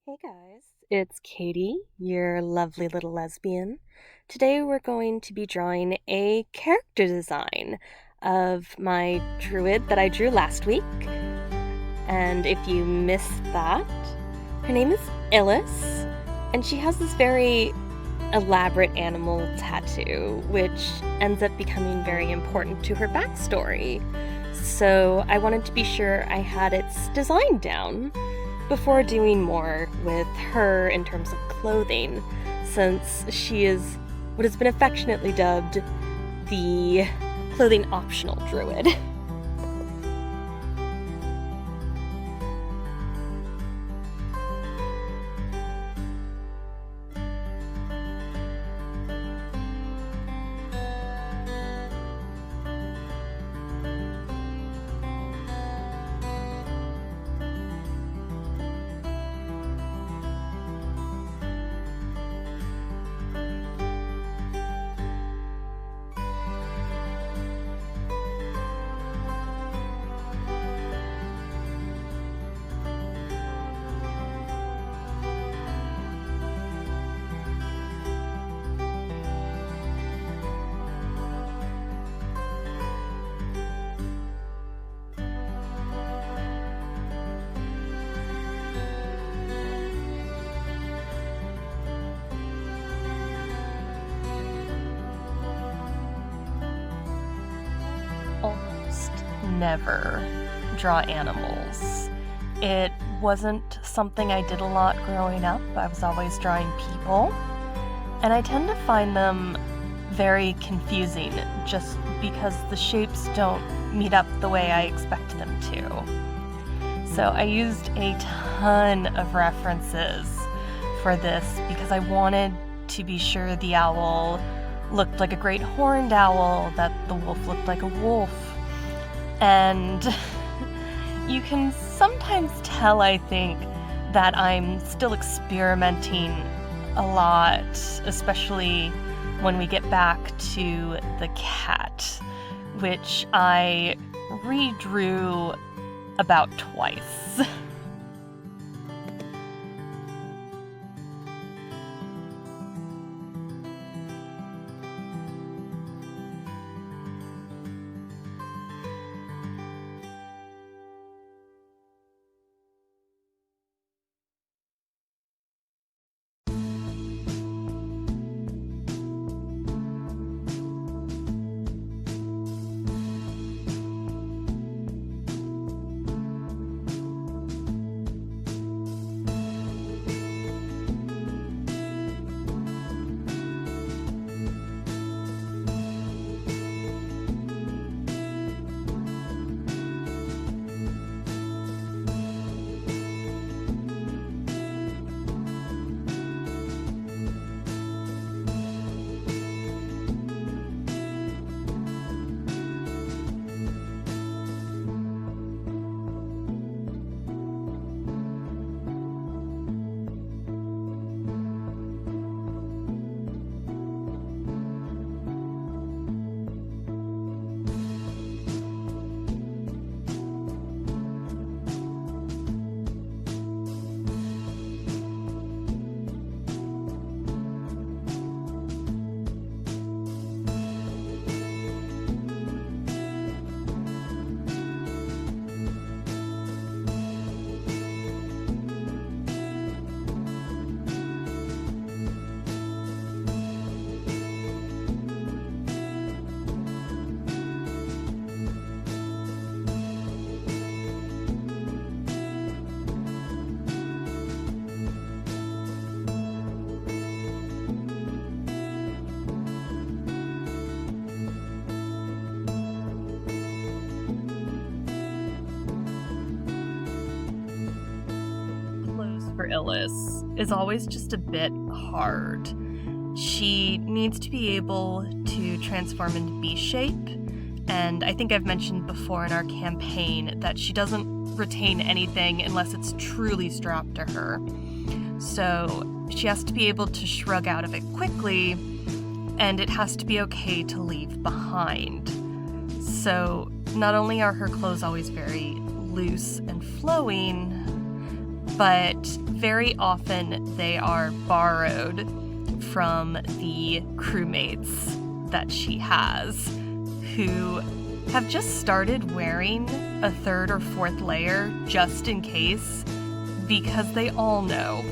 Hey guys, it's Katie, your lovely little lesbian. Today we're going to be drawing a character design of my druid that I drew last week. And if you missed that, her name is Yllis, and she has this very elaborate animal tattoo, which ends up becoming very important to her backstory. So I wanted to be sure I had its design down before doing more with her in terms of clothing, since she is what has been affectionately dubbed the clothing optional druid. Almost never draw animals. It wasn't something I did a lot growing up. I was always drawing people, and I tend to find them very confusing just because the shapes don't meet up the way I expect them to. So I used a ton of references for this because I wanted to be sure the owl looked like a great horned owl, that the wolf looked like a wolf. And you can sometimes tell, I think, that I'm still experimenting a lot, especially when we get back to the cat, which I redrew about twice. For Yllis is always just a bit hard. She needs to be able to transform into bee shape, and I think I've mentioned before in our campaign that she doesn't retain anything unless it's truly strapped to her. So she has to be able to shrug out of it quickly, and it has to be okay to leave behind. So not only are her clothes always very loose and flowing, but very often they are borrowed from the crewmates that she has, who have just started wearing a 3rd or 4th layer just in case, because they all know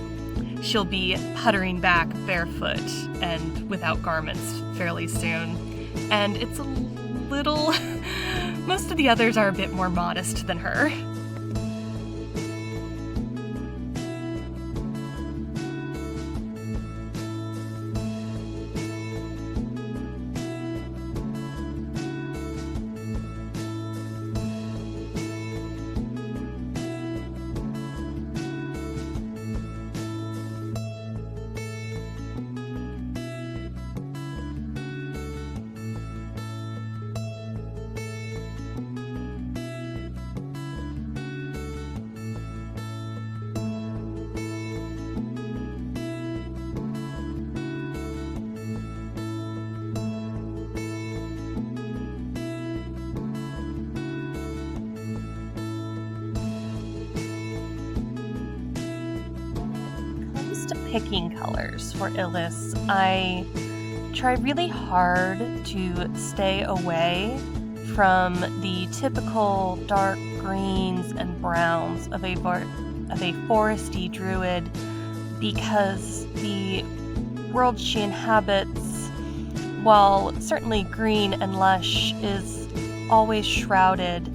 she'll be puttering back barefoot and without garments fairly soon. And it's a little... most of the others are a bit more modest than her. Picking colors for Yllis, I try really hard to stay away from the typical dark greens and browns of a foresty druid, because the world she inhabits, while certainly green and lush, is always shrouded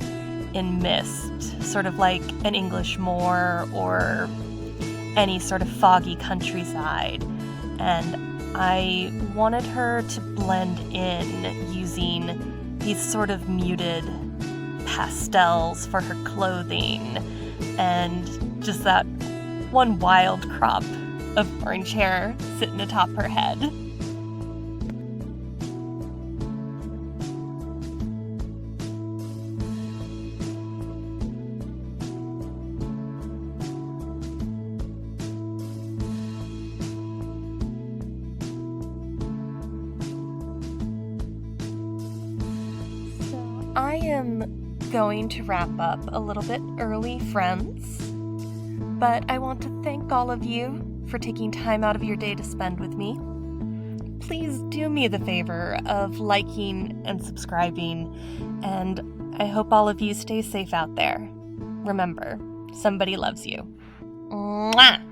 in mist, sort of like an English moor or any sort of foggy countryside, and I wanted her to blend in using these sort of muted pastels for her clothing, and just that one wild crop of orange hair sitting atop her head. I am going to wrap up a little bit early, friends, but I want to thank all of you for taking time out of your day to spend with me. Please do me the favor of liking and subscribing, and I hope all of you stay safe out there. Remember, somebody loves you. Mwah!